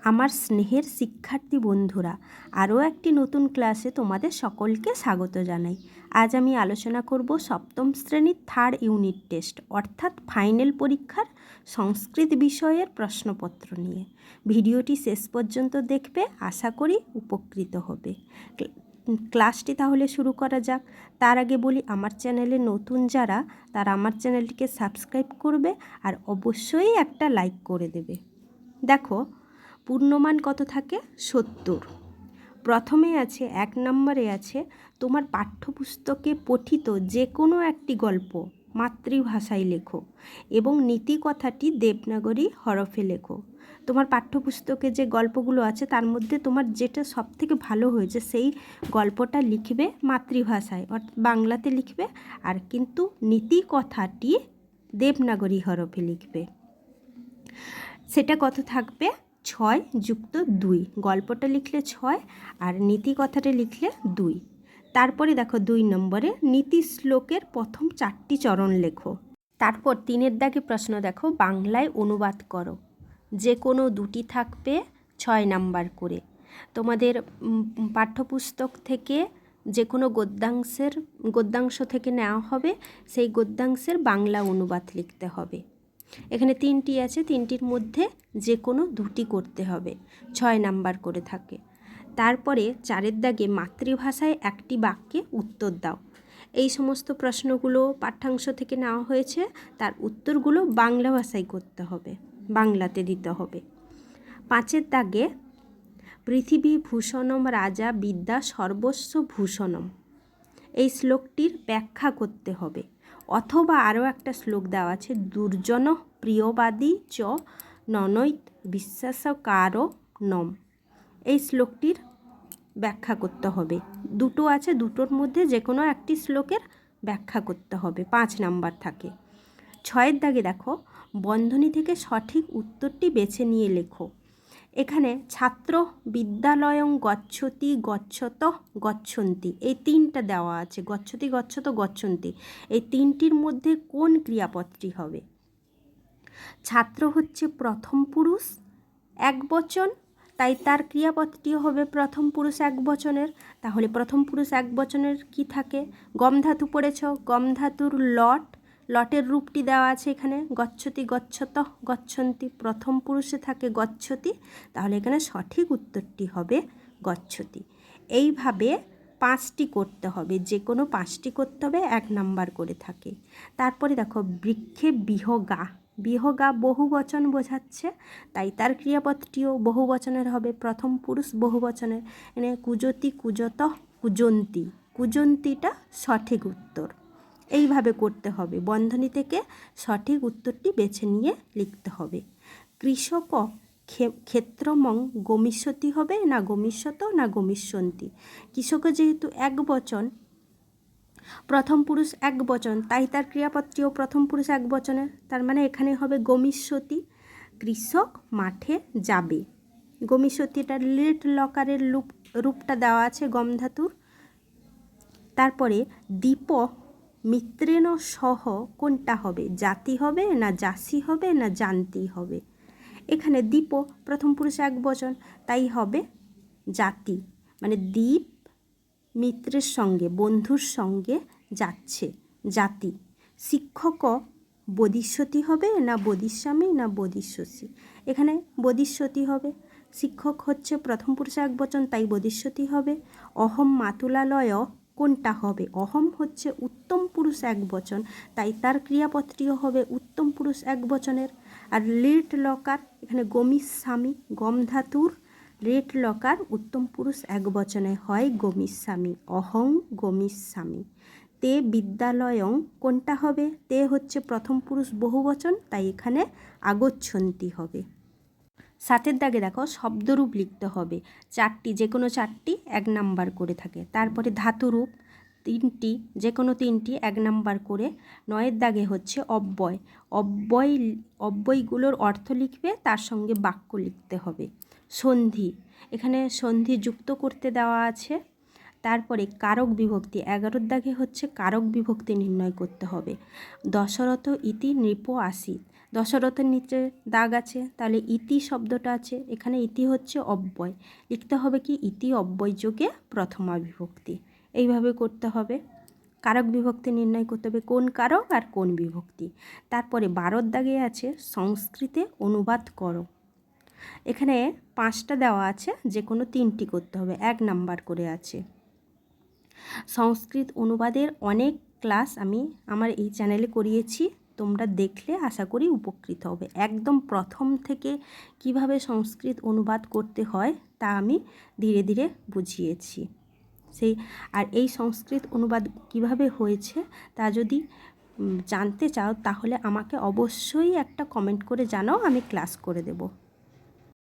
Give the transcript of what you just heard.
আমার স্নেহের শিক্ষার্থী বন্ধুরা, আরও একটি নতুন ক্লাসে তোমাদের সকলকে স্বাগত জানাই। আজ আমি আলোচনা করব সপ্তম শ্রেণীর থার্ড ইউনিট টেস্ট অর্থাৎ ফাইনাল পরীক্ষার সংস্কৃত বিষয়ের প্রশ্নপত্র নিয়ে। ভিডিওটি শেষ পর্যন্ত দেখবে, আশা করি উপকৃত হবে। ক্লাসটি তাহলে শুরু করা যাক। তার আগে বলি, আমার চ্যানেলে নতুন যারা, তারা আমার চ্যানেলটিকে সাবস্ক্রাইব করবে আর অবশ্যই একটা লাইক করে দেবে। দেখো, পূর্ণমান কত থাকে? 70। প্রথমে আছে 1 নম্বরে আছে তোমার পাঠ্যপুস্তকে পঠিত যে কোনো একটি গল্প মাতৃভাষায় লেখো এবং নীতি কথাটি দেবনাগরী হরফে লেখো। তোমার পাঠ্যপুস্তকে যে গল্পগুলো আছে তার মধ্যে তোমার যেটা সবথেকে ভালো হয়েছে সেই গল্পটা লিখবে মাতৃভাষায় অর্থাৎ বাংলাতে লিখবে, আর কিন্তু নীতি কথাটি দেবনাগরী হরফে লিখবে। সেটা কত থাকবে? 6 + 2। গল্পটা লিখলে 6 আর নীতি কথাটা লিখলে 2। তারপরে দেখো 2 নম্বরে নীতি শ্লোকের প্রথম 4টি চরণ লেখো। তারপর 3-এর দাগে প্রশ্ন দেখো, বাংলায় অনুবাদ করো। যে কোনো 2টি থাকবে 6 নাম্বার করে। তোমাদের পাঠ্যপুস্তক থেকে যে কোনো গদ্যাংশ থেকে নেওয়া হবে, সেই গদ্যাংশের বাংলা অনুবাদ লিখতে হবে। এখানে 3টি আছে, 3টির মধ্যে যে কোনো 2টি করতে হবে, 6 নাম্বার করে থাকে। তারপরে 4-এর দাগে মাতৃভাষায় একটি বাক্যে উত্তর দাও। এই সমস্ত প্রশ্নগুলো পাঠ্যাংশ থেকে নেওয়া হয়েছে, তার উত্তরগুলো বাংলা ভাষায় করতে হবে, বাংলাতে দিতে হবে। 5-এর দাগে পৃথিবী ভূষণম রাজা বিদ্যা সর্বস্ব ভূষণম, এই শ্লোকটির ব্যাখ্যা করতে হবে। অথবা আরও একটা শ্লোক দেওয়া আছে, দুর্জন প্রিয়বাদী চ ননৈত বিশ্বাসকারো নম, এই শ্লোকটির ব্যাখ্যা করতে হবে। 2টো আছে, 2টোর মধ্যে যে কোনো একটি শ্লোকের ব্যাখ্যা করতে হবে, 5 নাম্বার থাকে। 6-এর দাগে দেখো, বন্ধনী থেকে সঠিক উত্তরটি বেছে নিয়ে লেখো। এখানে ছাত্র বিদ্যালয়ং গচ্ছতি গচ্ছত গচ্ছন্তি, এই 3টা দেওয়া আছে, গচ্ছতি গচ্ছত গচ্ছন্তি, এই 3টির মধ্যে কোন ক্রিয়াপদটি হবে? ছাত্র হচ্ছে প্রথম পুরুষ একবচন, তাই তার ক্রিয়াপদটি হবে প্রথম পুরুষ একবচনের। তাহলে প্রথম পুরুষ একবচনের কি থাকে? গম ধাতু পড়েছ, গম ধাতুর লটের রূপটি দেওয়া আছে এখানে, গচ্ছতি গচ্ছত গচ্ছন্তি, প্রথম পুরুষে থাকে গচ্ছতি, তাহলে এখানে সঠিক উত্তরটি হবে গচ্ছতি। এইভাবে 5টি করতে হবে, যে কোনো 5টি করতে হবে, 1 নাম্বার করে থাকে। তারপরে দেখো, বৃক্ষে বিহগা বহুবচন বোঝাচ্ছে, তাই তার ক্রিয়াপদটিও বহুবচনের হবে, প্রথম পুরুষ বহুবচনের। এনে কুজতি কুজত কুজন্তি, কুজন্তিটা সঠিক উত্তর। এইভাবে করতে হবে, বন্ধনী থেকে সঠিক উত্তরটি বেছে নিয়ে লিখতে হবে। কৃষক ক্ষেত্রমং গমিষ্যতি হবে না গমিষ্যত না গমিষ্যন্তি। কৃষক যেহেতু একবচন, প্রথম পুরুষ একবচন, তাই তার ক্রিয়াপদটিও প্রথম পুরুষ একবচনের, তার মানে এখানে হবে গমিষ্যতি। কৃষক মাঠে যাবে, গমিষ্যতিটার লিট লকারের রূপটা দেওয়া আছে গম ধাতুর। তারপরে দীপ মিত্রেণ সহ কোনটা হবে? জাতি হবে না জাসি হবে না জান্তি হবে? এখানে দীপ প্রথম পুরুষ একবচন, তাই হবে জাতি, মানে দীপ মিত্রের সঙ্গে বন্ধুর সঙ্গে যাচ্ছে, জাতি। শিক্ষক বদিষ্যতি হবে না বদিস্বামী না বদিষ্যসী? এখানে বদিষ্যতি হবে, শিক্ষক হচ্ছে প্রথম পুরুষ একবচন, তাই বদিষ্যতি হবে। অহম মাতুলালয় কোনটা হবে? অহম হচ্ছে উত্তম পুরুষ একবচন, তাই তার ক্রিয়াপদটিও হবে উত্তম পুরুষ একবচনের। আর লিট লকার, এখানে গমিস্বামী, গম ধাতুর রেট লকার উত্তম পুরুষ একবচনে হয় গমিস্বামী, অহং গমিস্বামী। তে বিদ্যালয়ং কোনটা হবে? তে হচ্ছে প্রথম পুরুষ বহুবচন, তাই এখানে আগচ্ছন্তি হবে। 7-এর দাগে দেখো, শব্দরূপ লিখতে হবে 4টি, যে কোনো 4টি 1 নাম্বার করে থাকে। তারপরে ধাতুরূপ 3টি, যে কোনো 3টি 1 নাম্বার করে। 9-এর দাগে হচ্ছে অব্যয়, অব্যয়গুলোর অর্থ লিখবে, তার সঙ্গে বাক্য লিখতে হবে। সন্ধি, এখানে সন্ধি যুক্ত করতে দেওয়া আছে। তারপরে কারক বিভক্তি, 11-এর দাগে হচ্ছে কারক বিভক্তি নির্ণয় করতে হবে। দশরথ ইতি নৃপ আসিত, দশরথের নিচে দাগ আছে, তাহলে ইতি শব্দটা আছে, এখানে ইতি হচ্ছে অব্যয়, লিখতে হবে কি ইতি অব্যয় যোগে প্রথমা বিভক্তি। এইভাবে করতে হবে। কারক বিভক্তি নির্ণয় করতে হবে, কোন কারক আর কোন বিভক্তি। তারপরে 12 দাগে আছে সংস্কৃতে অনুবাদ করো। এখানে 5টা দেওয়া আছে, যে কোনো 3টি করতে হবে, 1 নাম্বার করে আছে। সংস্কৃত অনুবাদের অনেক ক্লাস আমি আমার এই চ্যানেলে করিয়েছি, তোমরা দেখলে আশা করি উপকৃত হবে। একদম প্রথম থেকে কিভাবে সংস্কৃত অনুবাদ করতে হয় তা আমি ধীরে ধীরে বুঝিয়েছি। আর এই সংস্কৃত অনুবাদ কিভাবে হয়েছে তা যদি জানতে চাও তাহলে আমাকে অবশ্যই একটা কমেন্ট করে জানাও, আমি ক্লাস করে দেব।